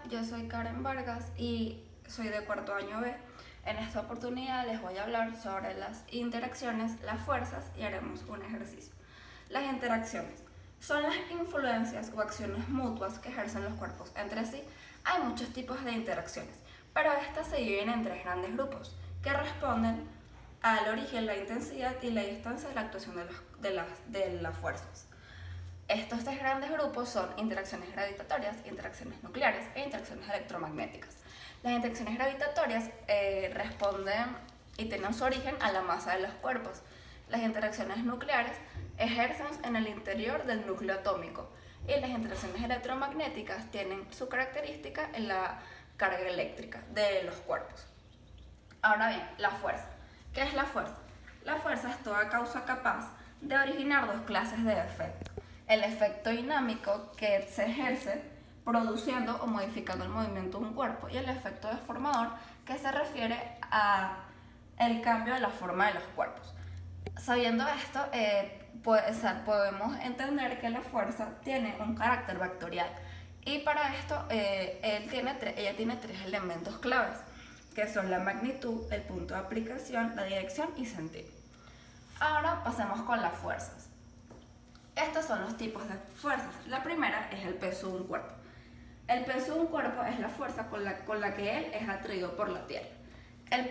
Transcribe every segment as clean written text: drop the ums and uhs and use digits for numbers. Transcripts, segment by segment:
yo soy Karen Vargas y soy de cuarto año B. En esta oportunidad les voy a hablar sobre las interacciones, las fuerzas y haremos un ejercicio. Las interacciones son las influencias o acciones mutuas que ejercen los cuerpos entre sí. Hay muchos tipos de interacciones, pero estas se dividen en tres grupos que responden al origen, la intensidad y la distancia de la actuación de las fuerzas. Estos tres grandes grupos son interacciones gravitatorias, interacciones nucleares e interacciones electromagnéticas. Las interacciones gravitatorias responden y tienen su origen a la masa de los cuerpos. Las interacciones nucleares ejercen en el interior del núcleo atómico y las interacciones electromagnéticas tienen su característica en la carga eléctrica de los cuerpos. Ahora bien, la fuerza. ¿Qué es la fuerza? La fuerza es toda causa capaz de originar dos clases de efectos. El efecto dinámico, que se ejerce produciendo o modificando el movimiento de un cuerpo, y el efecto deformador, que se refiere al cambio de la forma de los cuerpos. Sabiendo esto, podemos entender que la fuerza tiene un carácter vectorial, y para esto ella tiene tres elementos claves, que son la magnitud, el punto de aplicación, la dirección y sentido. Ahora pasemos con las fuerzas. Estos son los tipos de fuerzas. La primera es el peso de un cuerpo. El peso de un cuerpo es la fuerza con la que él es atraído por la Tierra.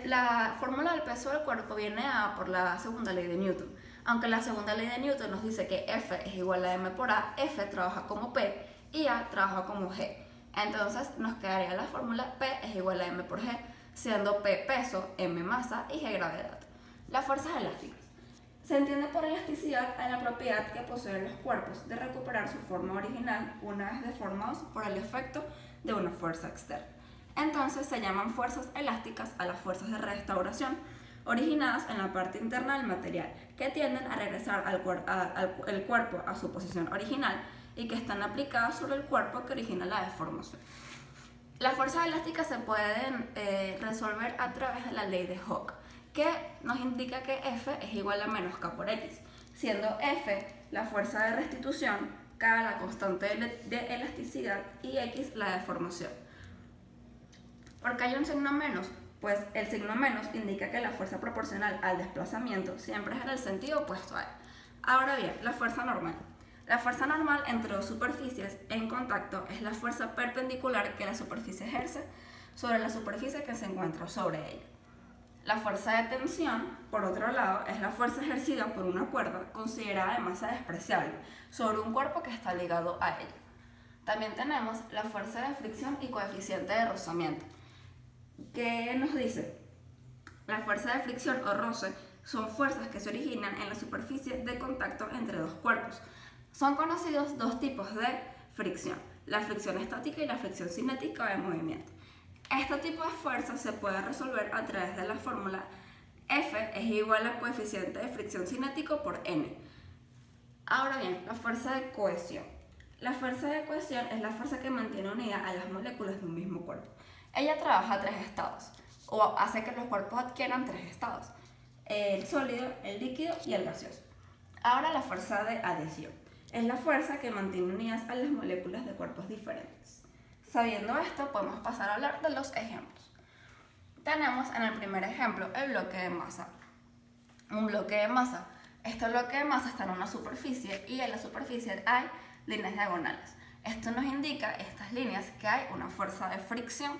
La fórmula del peso del cuerpo viene por la segunda ley de Newton. Aunque la segunda ley de Newton nos dice que F es igual a m por A, F trabaja como P y A trabaja como G. Entonces nos quedaría la fórmula P es igual a m por G, siendo P peso, m masa y G gravedad. Las fuerzas elásticas. Se entiende por elasticidad a la propiedad que poseen los cuerpos de recuperar su forma original una vez deformados por el efecto de una fuerza externa. Entonces se llaman fuerzas elásticas a las fuerzas de restauración originadas en la parte interna del material, que tienden a regresar el cuerpo a su posición original y que están aplicadas sobre el cuerpo que origina la deformación. Las fuerzas elásticas se pueden resolver a través de la ley de Hooke, que nos indica que F es igual a menos K por X, siendo F la fuerza de restitución, K la constante de elasticidad y X la deformación. ¿Por qué hay un signo menos? Pues el signo menos indica que la fuerza proporcional al desplazamiento siempre es en el sentido opuesto a él. Ahora bien, la fuerza normal. La fuerza normal entre dos superficies en contacto es la fuerza perpendicular que la superficie ejerce sobre la superficie que se encuentra sobre ella. La fuerza de tensión, por otro lado, es la fuerza ejercida por una cuerda considerada de masa despreciable sobre un cuerpo que está ligado a ella. También tenemos la fuerza de fricción y coeficiente de rozamiento, que nos dice: la fuerza de fricción o roce son fuerzas que se originan en la superficie de contacto entre dos cuerpos. Son conocidos dos tipos de fricción: la fricción estática y la fricción cinética de movimiento. Este tipo de fuerza se puede resolver a través de la fórmula F es igual al coeficiente de fricción cinético por N. Ahora bien, la fuerza de cohesión. La fuerza de cohesión es la fuerza que mantiene unidas a las moléculas de un mismo cuerpo. Ella trabaja a tres estados, o hace que los cuerpos adquieran tres estados: el sólido, el líquido y el gaseoso. Ahora la fuerza de adhesión. Es la fuerza que mantiene unidas a las moléculas de cuerpos diferentes. Sabiendo esto, podemos pasar a hablar de los ejemplos. Tenemos en el primer ejemplo el bloque de masa. Un bloque de masa. Este bloque de masa está en una superficie y en la superficie hay líneas diagonales. Esto nos indica, estas líneas, que hay una fuerza de fricción.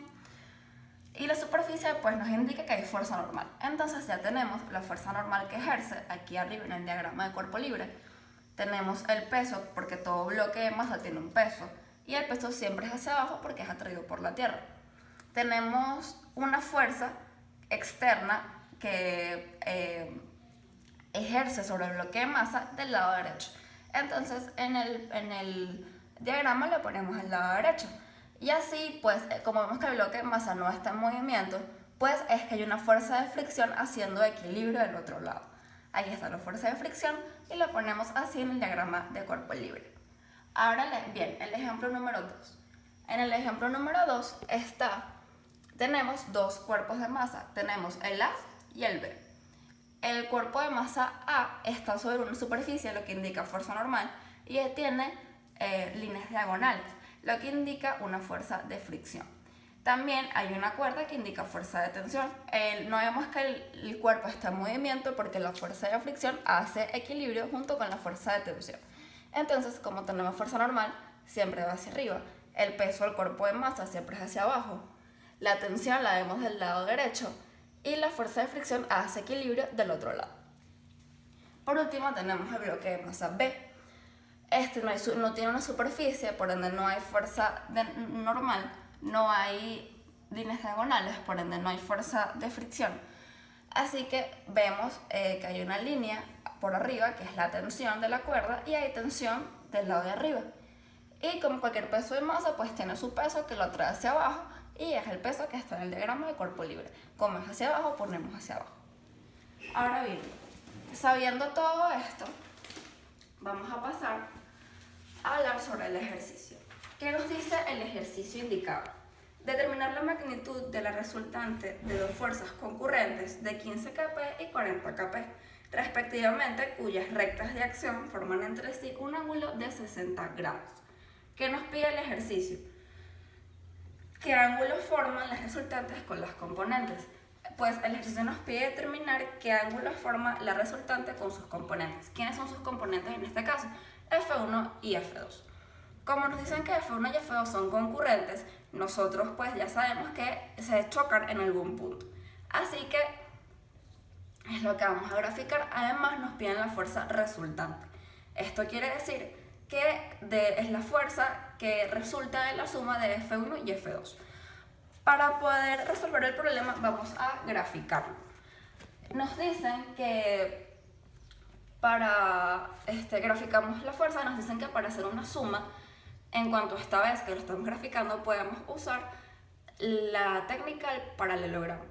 Y la superficie pues nos indica que hay fuerza normal. Entonces ya tenemos la fuerza normal que ejerce aquí arriba en el diagrama de cuerpo libre. Tenemos el peso, porque todo bloque de masa tiene un peso, y el peso siempre es hacia abajo porque es atraído por la Tierra. Tenemos una fuerza externa que ejerce sobre el bloque de masa del lado derecho. Entonces en el diagrama le ponemos el lado derecho. Y así, pues, como vemos que el bloque de masa no está en movimiento, pues es que hay una fuerza de fricción haciendo equilibrio del otro lado. Ahí está la fuerza de fricción y la ponemos así en el diagrama de cuerpo libre. Ahora bien, el ejemplo número 2. En el ejemplo número 2 tenemos dos cuerpos de masa. Tenemos el A y el B. El cuerpo de masa A está sobre una superficie, lo que indica fuerza normal, y tiene líneas diagonales. lo que indica una fuerza de fricción. También hay una cuerda que indica fuerza de tensión. No vemos que el cuerpo está en movimiento porque la fuerza de fricción hace equilibrio junto con la fuerza de tensión. Entonces, como tenemos fuerza normal, siempre va hacia arriba. El peso del cuerpo en masa siempre es hacia abajo. La tensión la vemos del lado derecho y la fuerza de fricción hace equilibrio del otro lado. Por último tenemos el bloque de masa B. No tiene una superficie, por ende no hay fuerza normal, no hay líneas diagonales, por ende no hay fuerza de fricción. Así que vemos que hay una línea por arriba que es la tensión de la cuerda y hay tensión del lado de arriba. Y como cualquier peso de masa, pues tiene su peso que lo atrae hacia abajo y es el peso que está en el diagrama de cuerpo libre. Como es hacia abajo, ponemos hacia abajo. Ahora bien, sabiendo todo esto, vamos a pasar a hablar sobre el ejercicio. ¿Qué nos dice el ejercicio indicado? Determinar la magnitud de la resultante de dos fuerzas concurrentes de 15 kP y 40 kP, respectivamente, cuyas rectas de acción forman entre sí un ángulo de 60 grados. ¿Qué nos pide el ejercicio? ¿Qué ángulos forman las resultantes con las componentes? Pues el ejercicio nos pide determinar qué ángulos forma la resultante con sus componentes. ¿Quiénes son sus componentes en este caso? F1 y F2. Como nos dicen que F1 y F2 son concurrentes, nosotros pues ya sabemos que se chocan en algún punto. Así que es lo que vamos a graficar. Además nos piden la fuerza resultante. Esto quiere decir que es la fuerza que resulta de la suma de F1 y F2. Para poder resolver el problema vamos a graficarlo. Nos dicen que graficamos la fuerza, nos dicen que para hacer una suma, en cuanto a esta vez que lo estamos graficando, podemos usar la técnica del paralelogramo.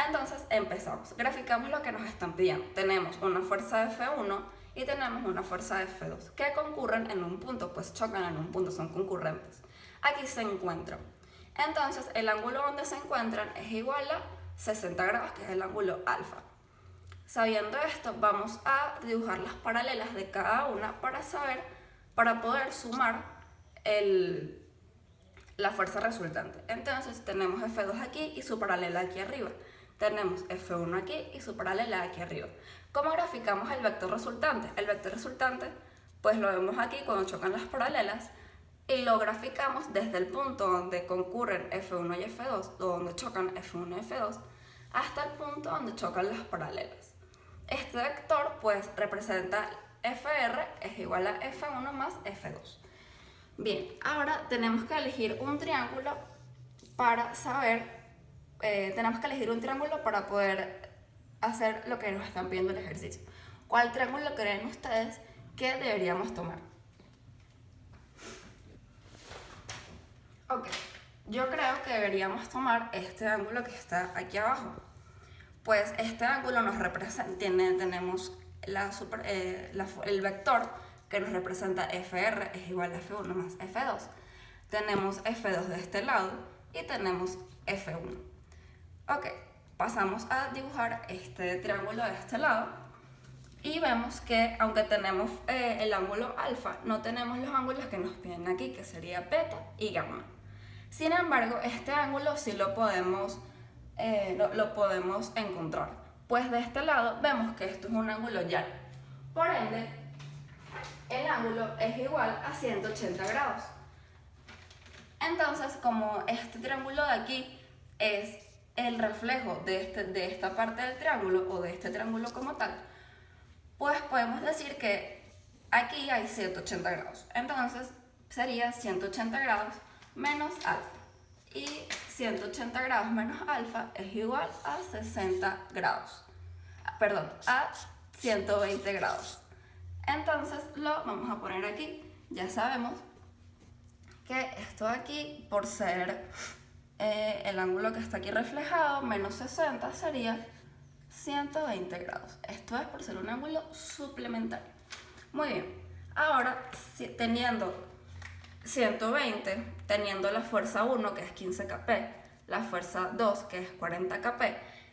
Entonces empezamos, graficamos lo que nos están pidiendo. Tenemos una fuerza de F1 y tenemos una fuerza de F2 que concurren en un punto, pues chocan en un punto, son concurrentes. Aquí se encuentran. Entonces el ángulo donde se encuentran es igual a 60 grados, que es el ángulo alfa. Sabiendo esto, vamos a dibujar las paralelas de cada una para poder sumar la fuerza resultante. Entonces tenemos F2 aquí y su paralela aquí arriba. Tenemos F1 aquí y su paralela aquí arriba. ¿Cómo graficamos el vector resultante? El vector resultante pues lo vemos aquí cuando chocan las paralelas y lo graficamos desde el punto donde concurren F1 y F2, o donde chocan F1 y F2, hasta el punto donde chocan las paralelas. Este vector pues representa FR es igual a F1 más F2. Bien, ahora tenemos que elegir un triángulo para poder hacer lo que nos están pidiendo el ejercicio. ¿Cuál triángulo creen ustedes que deberíamos tomar? Ok, yo creo que deberíamos tomar este ángulo que está aquí abajo. Pues este ángulo nos representa, tenemos el vector que nos representa FR es igual a F1 más F2. Tenemos F2 de este lado y tenemos F1. Ok, pasamos a dibujar este triángulo de este lado y vemos que aunque tenemos el ángulo alfa, no tenemos los ángulos que nos piden aquí, que sería beta y gamma. Sin embargo, este ángulo sí lo podemos encontrar. Pues de este lado vemos que esto es un ángulo llano. Por ende, el ángulo es igual a 180 grados. Entonces, como este triángulo de aquí es el reflejo de esta parte del triángulo o de este triángulo como tal, pues podemos decir que aquí hay 180 grados. Entonces, sería 180 grados menos alfa. Y 180 grados menos alfa es igual a 60 grados. Perdón, a 120 grados. Entonces lo vamos a poner aquí. Ya sabemos que esto de aquí, por ser el ángulo que está aquí reflejado, menos 60 sería 120 grados. Esto es por ser un ángulo suplementario. Muy bien. Ahora, teniendo 120, teniendo la fuerza 1 que es 15 kP, la fuerza 2 que es 40 kP,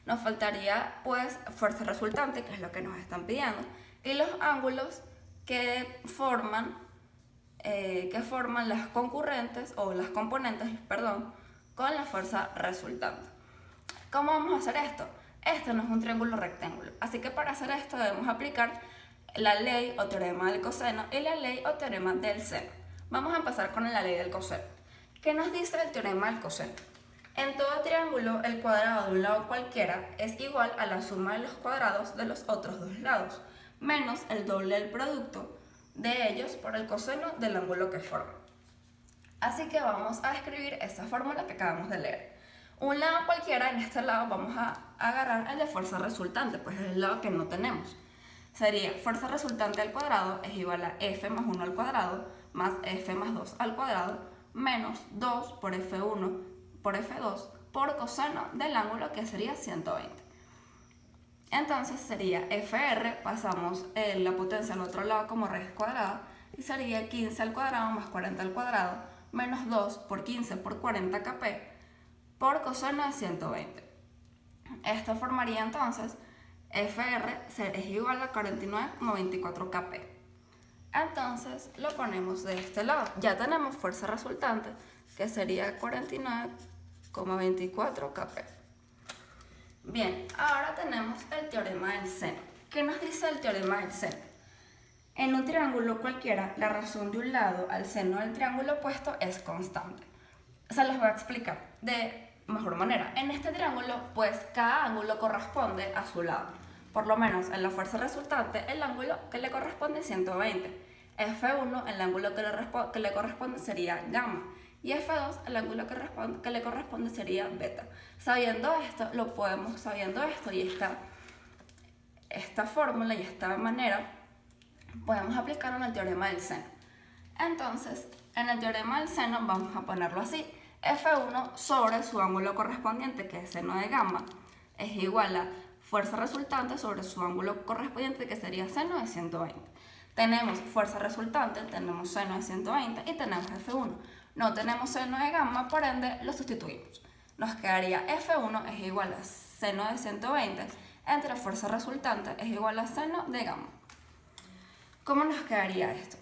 nos faltaría pues fuerza resultante, que es lo que nos están pidiendo, y los ángulos que forman que forman las concurrentes o las componentes, perdón, con la fuerza resultante. ¿Cómo vamos a hacer esto? Esto no es un triángulo rectángulo, así que para hacer esto debemos aplicar la ley o teorema del coseno y la ley o teorema del seno. Vamos a empezar con la ley del coseno. ¿Qué nos dice el teorema del coseno? En todo triángulo, el cuadrado de un lado cualquiera es igual a la suma de los cuadrados de los otros dos lados, menos el doble del producto de ellos por el coseno del ángulo que forman. Así que vamos a escribir esa fórmula que acabamos de leer. Un lado cualquiera, en este lado vamos a agarrar el de fuerza resultante, pues es el lado que no tenemos. Sería fuerza resultante al cuadrado es igual a F más 1 al cuadrado más F más 2 al cuadrado menos 2 por F1 por F2 por coseno del ángulo que sería 120. Entonces sería FR, pasamos la potencia al otro lado como raíz cuadrada y sería 15 al cuadrado más 40 al cuadrado menos 2 por 15 por 40 kp por coseno de 120. Esto formaría entonces FR es igual a 49,24 kp. Entonces lo ponemos de este lado. Ya tenemos fuerza resultante que sería 49,24 kp. Bien, ahora tenemos el teorema del seno. ¿Qué nos dice el teorema del seno? En un triángulo cualquiera, la razón de un lado al seno del triángulo opuesto es constante. Se les voy a explicar de mejor manera. En este triángulo, pues cada ángulo corresponde a su lado. Por lo menos en la fuerza resultante, el ángulo que le corresponde es 120. F1, el ángulo que le corresponde sería gamma. Y F2, el ángulo que le corresponde sería beta. Sabiendo esto y esta fórmula y esta manera, podemos aplicarlo en el teorema del seno. Entonces, en el teorema del seno vamos a ponerlo así. F1 sobre su ángulo correspondiente, que es seno de gamma, es igual a fuerza resultante sobre su ángulo correspondiente, que sería seno de 120. Tenemos fuerza resultante, tenemos seno de 120 y tenemos F1. No tenemos seno de gamma, por ende lo sustituimos. Nos quedaría F1 es igual a seno de 120 entre fuerza resultante es igual a seno de gamma. ¿Cómo nos quedaría esto?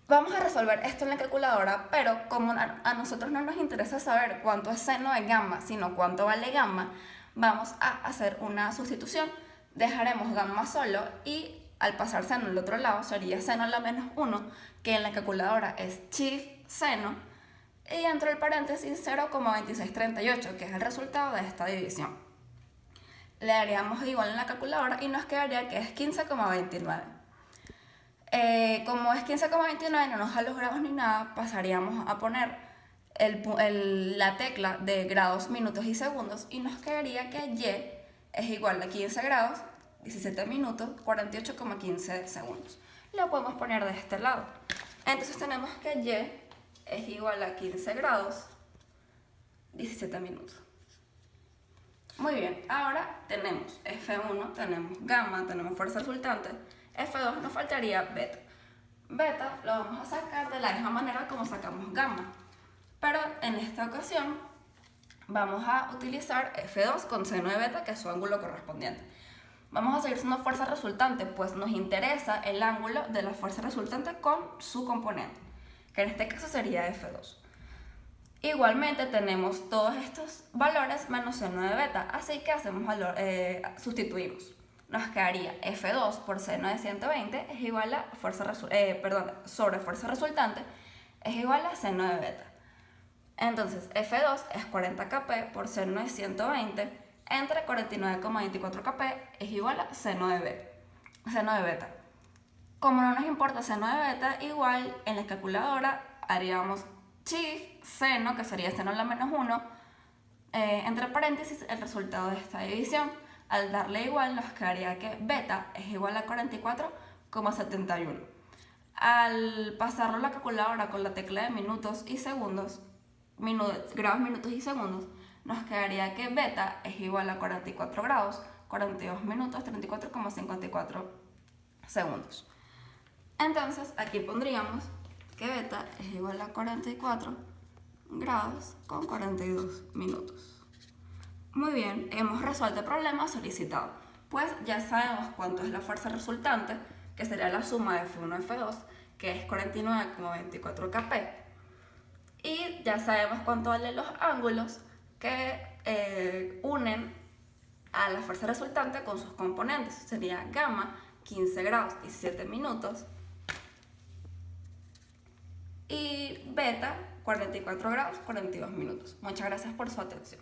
Vamos a resolver esto en la calculadora, pero como a nosotros no nos interesa saber cuánto es seno de gamma, sino cuánto vale gamma, vamos a hacer una sustitución. Dejaremos gamma solo y al pasar seno al otro lado sería seno a la menos 1, que en la calculadora es chief seno, y dentro del paréntesis 0,2638, que es el resultado de esta división. Le haríamos igual en la calculadora y nos quedaría que es 15,29. Como es 15,29, no nos da los grados ni nada, pasaríamos a poner la tecla de grados, minutos y segundos y nos quedaría que Y es igual a 15 grados, 17 minutos, 48,15 segundos. Lo podemos poner de este lado. Entonces tenemos que Y es igual a 15 grados, 17 minutos. Muy bien, ahora tenemos F1, tenemos gamma, tenemos fuerza resultante. F2 nos faltaría beta. Beta lo vamos a sacar de la misma manera como sacamos gamma. Pero en esta ocasión vamos a utilizar F2 con seno de beta, que es su ángulo correspondiente. Vamos a seguir siendo fuerza resultante, pues nos interesa el ángulo de la fuerza resultante con su componente, que en este caso sería F2. Igualmente tenemos todos estos valores menos seno de beta, así que sustituimos. Nos quedaría F2 por seno de 120 es igual a sobre fuerza resultante es igual a seno de beta. Entonces F2 es 40 kp por seno de 120 entre 49,24 kp es igual a seno de beta. Como no nos importa seno de beta, igual en la calculadora haríamos chief seno, que sería seno a la menos 1, entre paréntesis el resultado de esta división. Al darle igual nos quedaría que beta es igual a 44,71. Al pasarlo a la calculadora con la tecla de minutos y segundos, grados, minutos y segundos, nos quedaría que beta es igual a 44 grados, 42 minutos, 34,54 segundos. Entonces aquí pondríamos que beta es igual a 44 grados con 42 minutos. Muy bien, hemos resuelto el problema solicitado. Pues ya sabemos cuánto es la fuerza resultante, que sería la suma de F1 y F2, que es 49,24 kp. Y ya sabemos cuánto valen los ángulos que unen a la fuerza resultante con sus componentes. Sería gamma, 15 grados, 17 minutos. Y beta, 44 grados, 42 minutos. Muchas gracias por su atención.